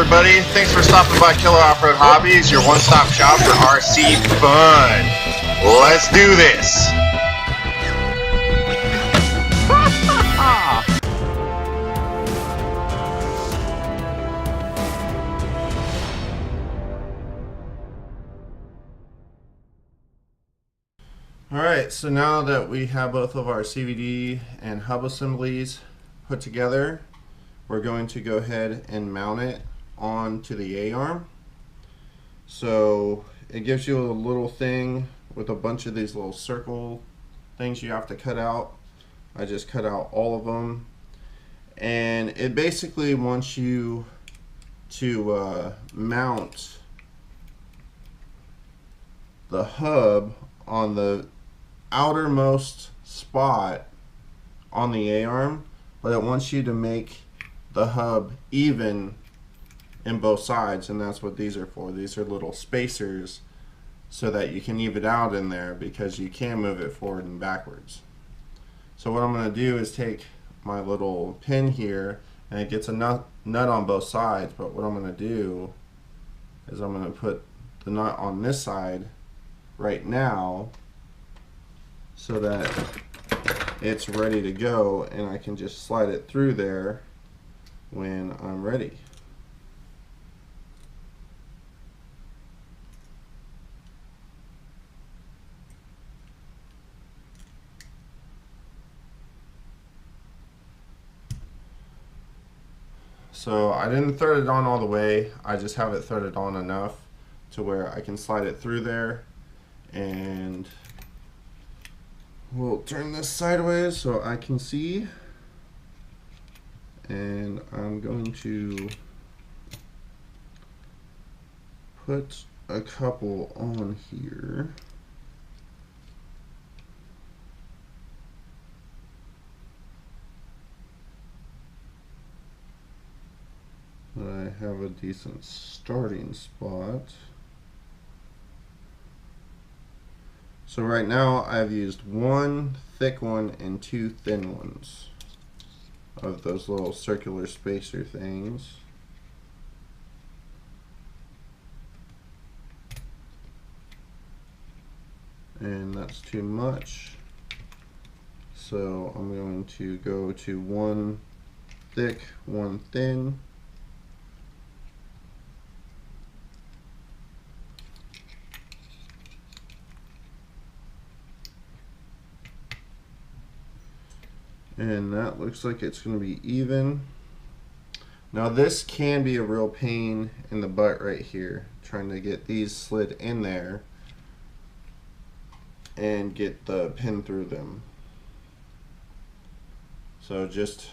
everybody. Thanks for stopping by Killer Off-Road Hobbies, your one-stop shop for RC fun. Let's do this. Alright, so now that we have both of our CVD and hub assemblies put together, we're going to go ahead and mount it onto the A-arm. So it gives you a little thing with a bunch of these little circle things you have to cut out. I just cut out all of them, and it basically wants you to mount the hub on the outermost spot on the A-arm, but it wants you to make the hub even in both sides, and that's what these are for. These are little spacers so that you can even it out in there, because you can move it forward and backwards. So what I'm going to do is take my little pin here, and it gets a nut on both sides, but what I'm going to do is I'm going to put the nut on this side right now so that it's ready to go, and I can just slide it through there when I'm ready. So I didn't thread it on all the way, I just have it threaded on enough to where I can slide it through there. And we'll turn this sideways so I can see, and I'm going to put a couple on here. But I have a decent starting spot. So right now I've used one thick one and two thin ones of those little circular spacer things. And that's too much. So I'm going to go to one thick, one thin. And that looks like it's going to be even. Now this can be a real pain in the butt right here, trying to get these slid in there and get the pin through them. So just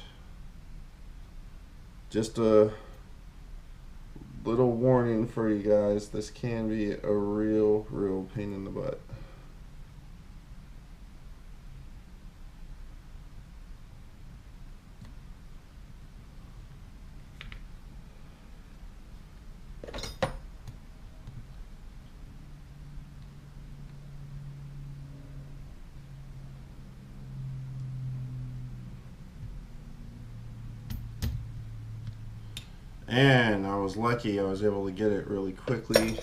a little warning for you guys, this can be a real pain in the butt. And I was lucky, I was able to get it really quickly.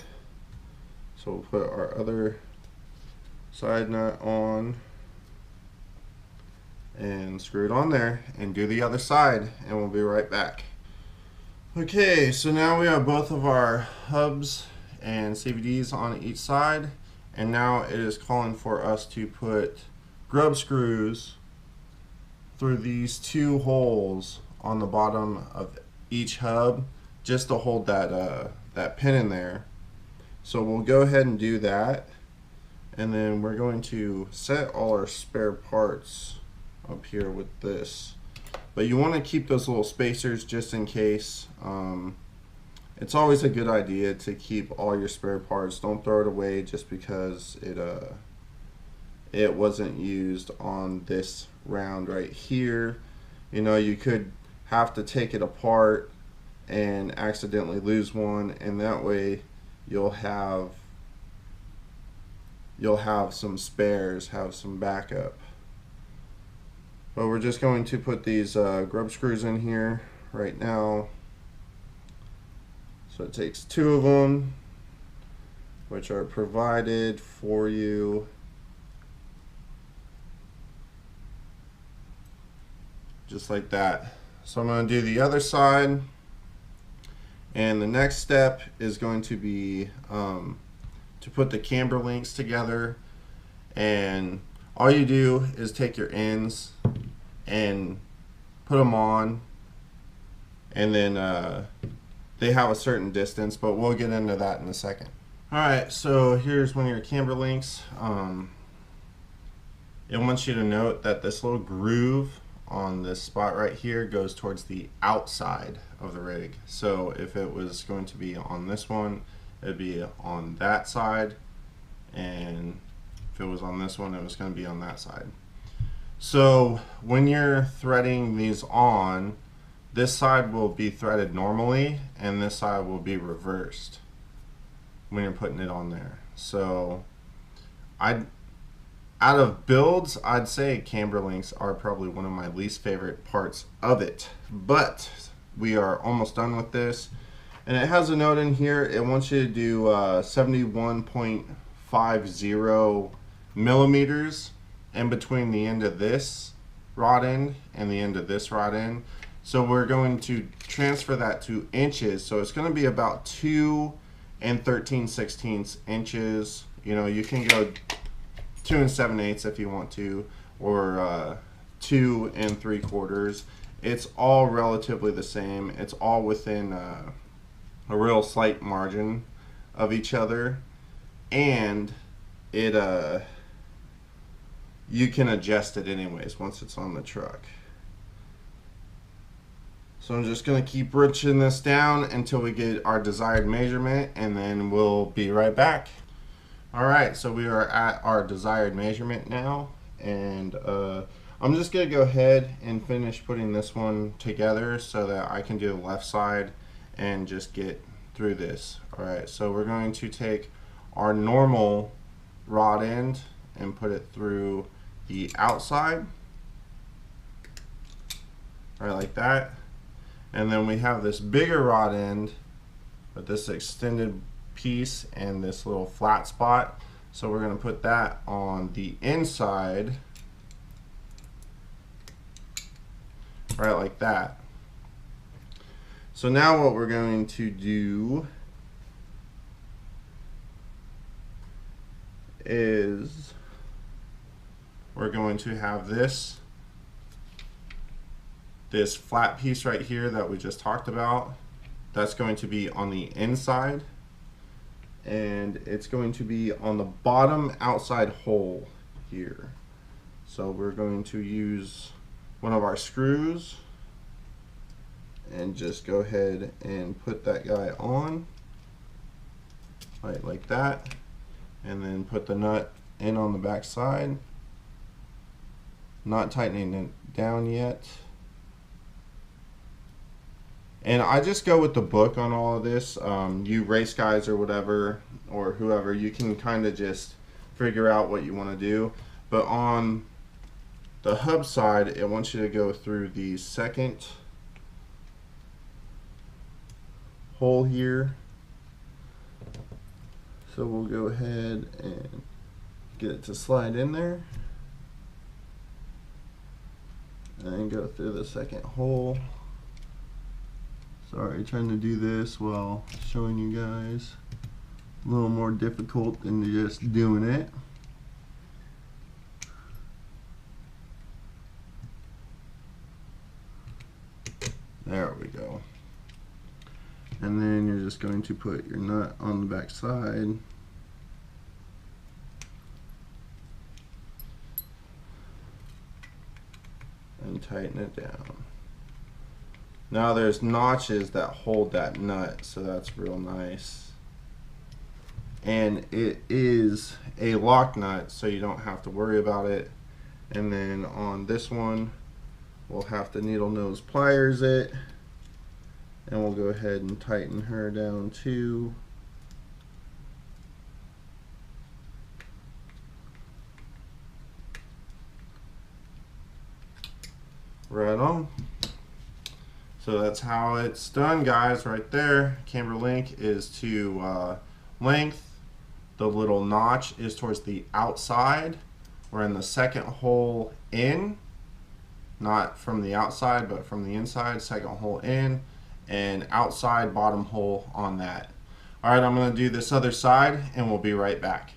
So we'll put our other side nut on and screw it on there and do the other side, and we'll be right back. Okay, so now we have both of our hubs and CVDs on each side, and now it is calling for us to put grub screws through these two holes on the bottom of each hub, just to hold that pin in there. So we'll go ahead and do that, and then we're going to set all our spare parts up here with this. But you want to keep those little spacers just in case. It's always a good idea to keep all your spare parts. Don't throw it away just because it wasn't used on this round right here. You know, you could have to take it apart and accidentally lose one, and that way you'll have some spares, have some backup. But we're just going to put these grub screws in here right now, So it takes 2 of them, which are provided for you just like that. So I'm going to do the other side, and the next step is going to be to put the camber links together. And all you do is take your ends and put them on, and then they have a certain distance, but we'll get into that in a second. Alright, so here's one of your camber links. It wants you to note that this little groove on this spot right here goes towards the outside of the rig. So if it was going to be on this one, it'd be on that side, and if it was on this one, it was going to be on that side. So when you're threading these on, this side will be threaded normally and this side will be reversed when you're putting it on there. So out of builds, I'd say camber links are probably one of my least favorite parts of it, but we are almost done with this. And it has a note in here. It wants you to do 71.50 millimeters in between the end of this rod end and the end of this rod end. So we're going to transfer that to inches. So it's going to be about 2 13/16 inches. You know, you can go 2 7/8 if you want to, or 2 3/4. It's all relatively the same. It's all within a real slight margin of each other, and it you can adjust it anyways once it's on the truck. So I'm just going to keep wrenching this down until we get our desired measurement, and then we'll be right back. Alright, so we are at our desired measurement now, and I'm just going to go ahead and finish putting this one together so that I can do the left side and just get through this. Alright, so we're going to take our normal rod end and put it through the outside, right like that. And then we have this bigger rod end with this extended piece and this little flat spot. So we're going to put that on the inside, right like that. So now what we're going to do is we're going to have this flat piece right here that we just talked about. That's going to be on the inside, and it's going to be on the bottom outside hole here. So we're going to use one of our screws and just go ahead and put that guy on, right like that, and then put the nut in on the back side. Not tightening it down yet. And I just go with the book on all of this. You race guys or whatever, or whoever, you can kind of just figure out what you want to do. But on the hub side, it wants you to go through the second hole here. So we'll go ahead and get it to slide in there, and go through the second hole. Sorry, trying to do this while showing you guys. A little more difficult than just doing it. There we go. And then you're just going to put your nut on the back side. And tighten it down. Now there's notches that hold that nut, so that's real nice. And it is a lock nut, so you don't have to worry about it. And then on this one, we'll have to needle nose pliers it, and we'll go ahead and tighten her down too. Right on. So that's how it's done, guys, right there. Camber link is to length. The little notch is towards the outside. We're in the second hole in, not from the outside, but from the inside. Second hole in, and outside bottom hole on that. All right, I'm gonna do this other side, and we'll be right back.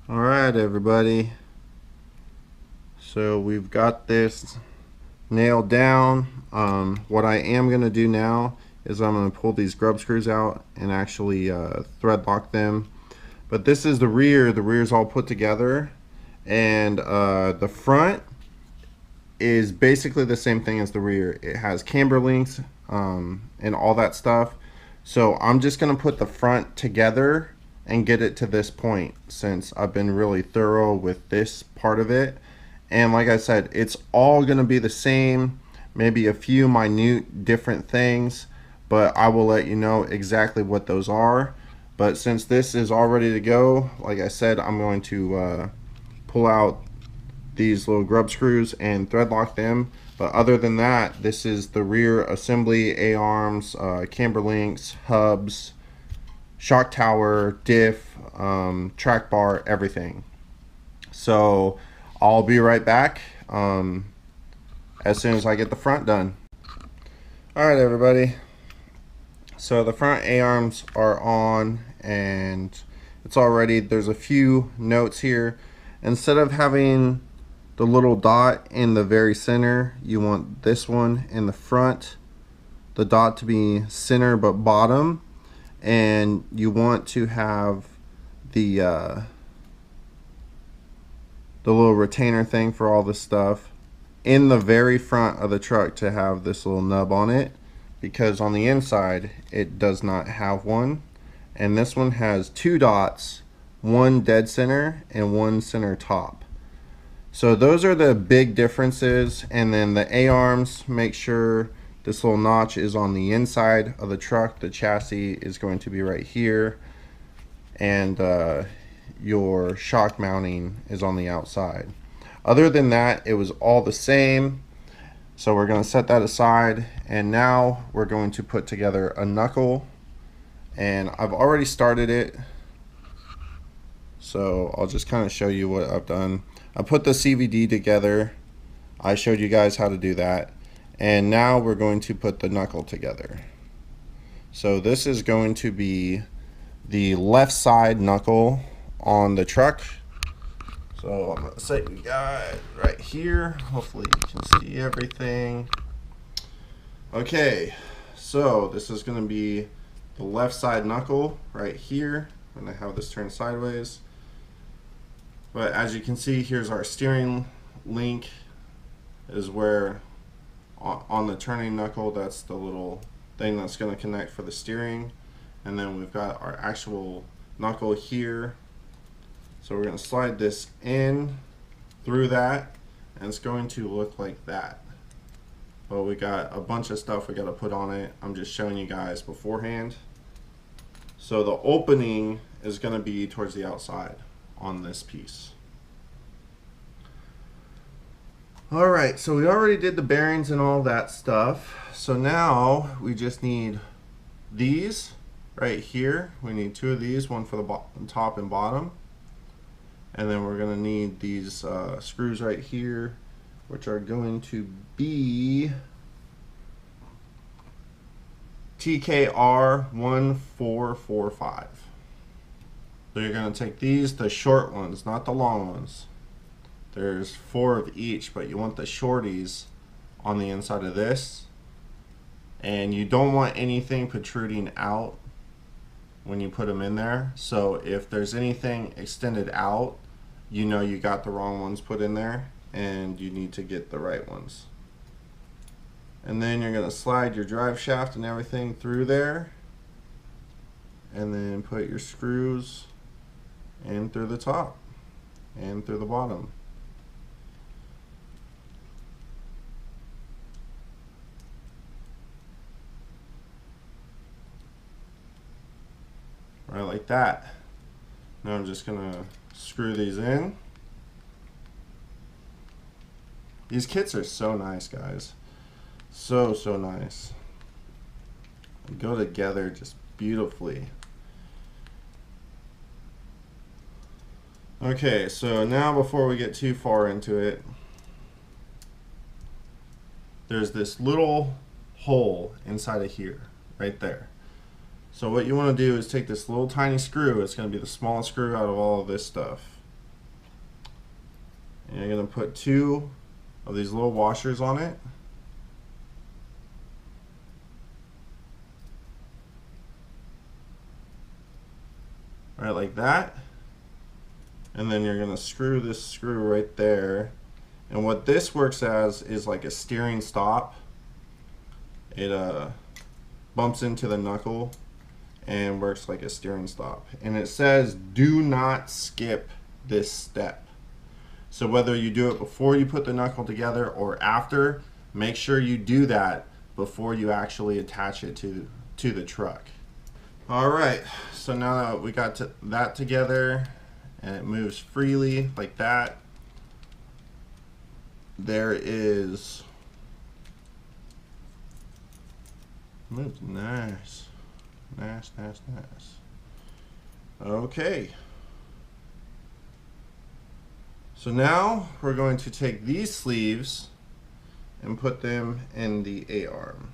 All right, everybody. So we've got this nailed down. What I am gonna do now is I'm gonna pull these grub screws out and actually thread lock them. But this is the rear. The rear is all put together, and the front is basically the same thing as the rear. It has camber links and all that stuff. So I'm just gonna put the front together and get it to this point, since I've been really thorough with this part of it. And like I said, it's all gonna be the same, maybe a few minute different things, but I will let you know exactly what those are. But since this is all ready to go, like I said, I'm going to pull out these little grub screws and thread lock them. But other than that, this is the rear assembly: A-arms, camber links, hubs, shock tower, diff, track bar, everything. So I'll be right back as soon as I get the front done. Alright, everybody. So the front A-arms are on, and it's all ready. There's a few notes here. Instead of having the little dot in the very center, you want this one in the front, the dot to be center but bottom, and you want to have the little retainer thing for all this stuff in the very front of the truck to have this little nub on it, because on the inside it does not have one. And this one has two dots, one dead center and one center top. So those are the big differences. And then the A-arms, make sure this little notch is on the inside of the truck. The chassis is going to be right here, and your shock mounting is on the outside. Other than that, it was all the same. So we're going to set that aside, and now we're going to put together a knuckle. And I've already started it, so I'll just kind of show you what I've done. I put the CVD together. I showed you guys how to do that. And now we're going to put the knuckle together. So this is going to be the left side knuckle on the truck. So I'm gonna set you guys right here. Hopefully you can see everything. Okay, so this is gonna be the left side knuckle right here. I'm gonna have this turned sideways. But as you can see, here's our steering link, is where on the turning knuckle, that's the little thing that's gonna connect for the steering. And then we've got our actual knuckle here. So we're going to slide this in through that, and it's going to look like that. But we got a bunch of stuff we got to put on it. I'm just showing you guys beforehand. So the opening is going to be towards the outside on this piece. Alright, so we already did the bearings and all that stuff. So now we just need these right here. We need two of these, one for the top and bottom. And then we're going to need these screws right here, which are going to be TKR 1445. So you're going to take these, the short ones, not the long ones. There's 4 of each, but you want the shorties on the inside of this. And you don't want anything protruding out when you put them in there. So if there's anything extended out, you know you got the wrong ones put in there, and you need to get the right ones. And then you're going to slide your drive shaft and everything through there, and then put your screws in through the top and through the bottom. Right like that. Now I'm just going to screw these in. These kits are so nice, guys. So nice. go together just beautifully. Okay, so now before we get too far into it, there's this little hole inside of here, right there. So what you want to do is take this little tiny screw. It's going to be the smallest screw out of all of this stuff. And you're going to put 2 of these little washers on it. Right, like that. And then you're going to screw this screw right there. And what this works as is like a steering stop. It bumps into the knuckle and works like a steering stop. And it says do not skip this step. So whether you do it before you put the knuckle together or after, make sure you do that before you actually attach it to the truck. Alright, so now that we got that together and it moves freely like that, there is, moves nice. Nice. Okay. So now we're going to take these sleeves and put them in the A-arm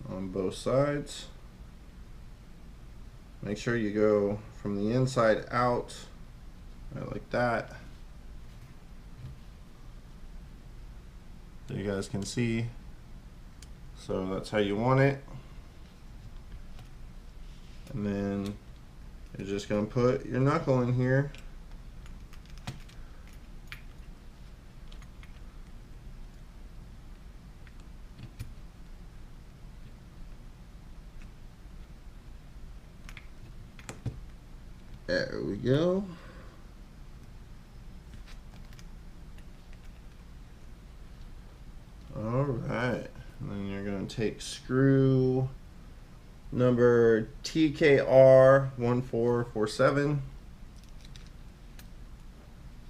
on both sides. Make sure you go from the inside out, right, like that. So you guys can see. So that's how you want it. And then you're just going to put your knuckle in here. There we go. Alright, and then you're going to take screw number TKR1447.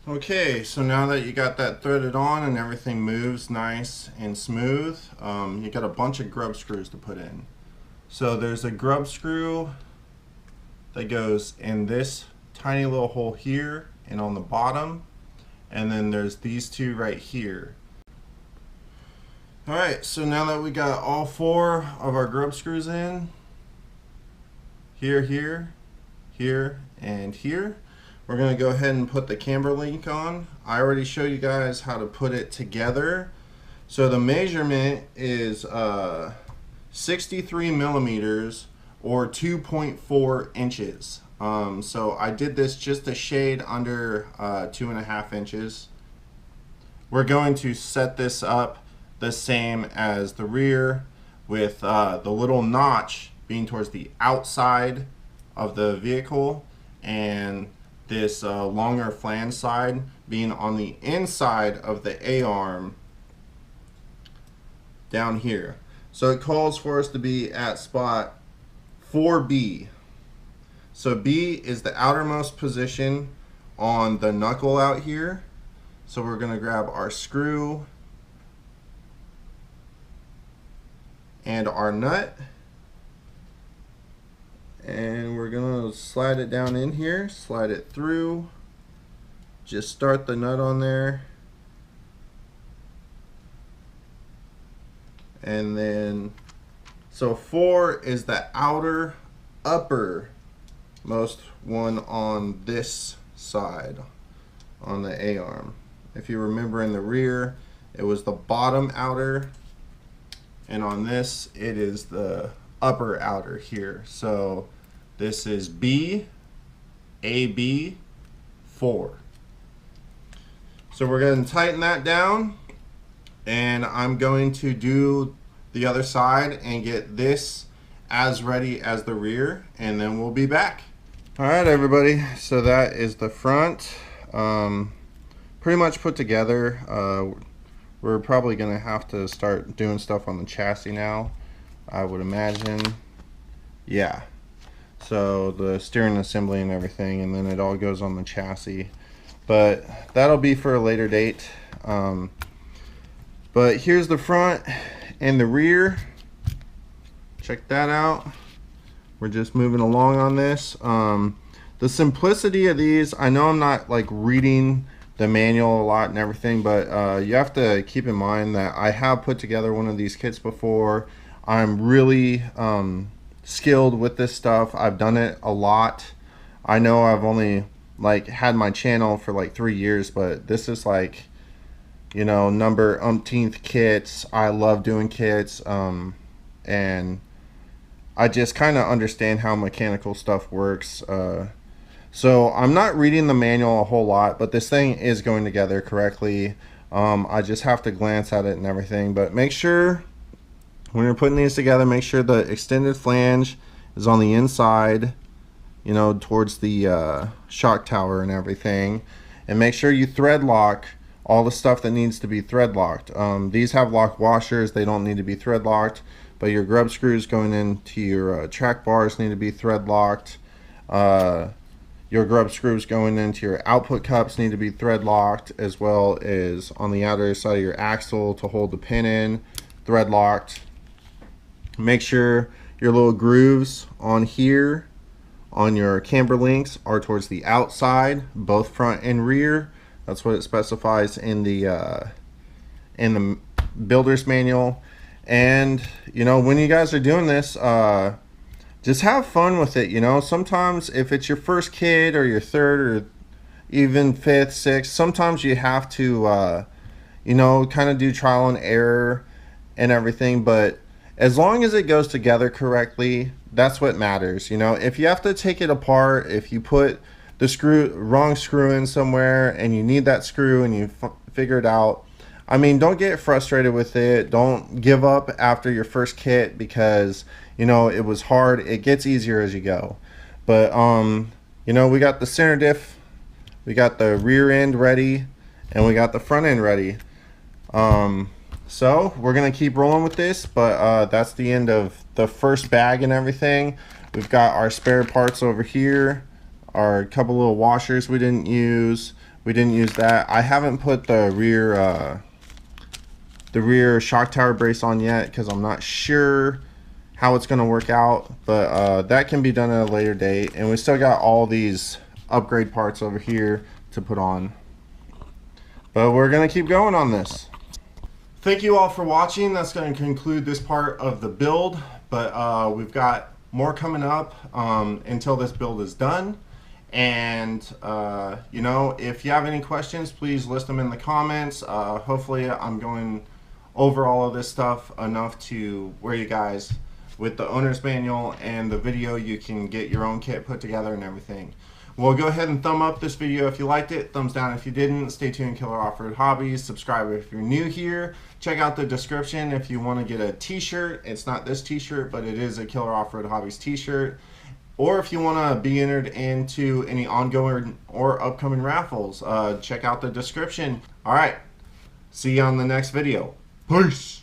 Okay, so now that you got that threaded on and everything moves nice and smooth, you got a bunch of grub screws to put in. So there's a grub screw that goes in this tiny little hole here and on the bottom, and then there's these 2 right here. Alright, so now that we got all 4 of our grub screws in, here, and here, we're going to go ahead and put the camber link on. I already showed you guys how to put it together. So the measurement is 63 millimeters or 2.4 inches. So I did this just a shade under 2.5 inches. We're going to set this up the same as the rear, with the little notch being towards the outside of the vehicle and this longer flange side being on the inside of the A-arm down here. So it calls for us to be at spot 4B. So B is the outermost position on the knuckle out here. So we're going to grab our screw and our nut, and we're going to slide it down in here, slide it through, just start the nut on there, and then so 4 is the outer uppermost one on this side on the A-arm. If you remember in the rear it was the bottom outer, and on this it is the upper outer here. So this is B, AB, 4. So we're going to tighten that down, and I'm going to do the other side and get this as ready as the rear, and then we'll be back. Alright everybody, so that is the front pretty much put together. We're probably going to have to start doing stuff on the chassis now, I would imagine. Yeah. So the steering assembly and everything, and then it all goes on the chassis. But that'll be for a later date. But here's the front. and the rear. Check that out. We're just moving along on this. The simplicity of these, I know I'm not like reading the manual a lot and everything, but you have to keep in mind that I have put together one of these kits before. I'm really skilled with this stuff. I've done it a lot. I know I've only like had my channel for like 3 years, but this is like, you know, number umpteenth kits. I love doing kits, and I just kind of understand how mechanical stuff works. So I'm not reading the manual a whole lot, but this thing is going together correctly. I just have to glance at it and everything, but make sure when you're putting these together, make sure the extended flange is on the inside, you know, towards the shock tower and everything, and make sure you thread lock all the stuff that needs to be thread locked. These have lock washers, they don't need to be thread locked, but your grub screws going into your track bars need to be thread locked. Your grub screws going into your output cups need to be thread locked, as well as on the outer side of your axle to hold the pin in, thread locked. Make sure your little grooves on here on your camber links are towards the outside, both front and rear. That's what it specifies in the builder's manual. And you know, when you guys are doing this, just have fun with it. You know, sometimes if it's your first kid or your third or even fifth, sixth, sometimes you have to you know, kind of do trial and error and everything, but as long as it goes together correctly, that's what matters. You know, if you have to take it apart, if you put the wrong screw in somewhere and you need that screw and you figure it out, I mean, don't get frustrated with it. Don't give up after your first kit because, you know, it was hard. It gets easier as you go. But you know, we got the center diff, we got the rear end ready, and we got the front end ready. So we're gonna keep rolling with this, but that's the end of the first bag and everything. We've got our spare parts over here, our couple little washers we didn't use. We didn't use that. I haven't put the rear shock tower brace on yet because I'm not sure how it's gonna work out, but that can be done at a later date. And we still got all these upgrade parts over here to put on, but we're gonna keep going on this. Thank you all for watching. That's going to conclude this part of the build, but we've got more coming up until this build is done. And you know, if you have any questions, please list them in the comments. Hopefully I'm going over all of this stuff enough to where you guys, with the owner's manual and the video, you can get your own kit put together and everything. Well, go ahead and thumb up this video if you liked it, thumbs down if you didn't. Stay tuned, Killer Off-Road Hobbies. Subscribe if you're new here. Check out the description if you want to get a t-shirt. It's not this t-shirt, but it is a Killer Off-Road Hobbies t-shirt. Or if you want to be entered into any ongoing or upcoming raffles, check out the description. All right, see you on the next video. Peace.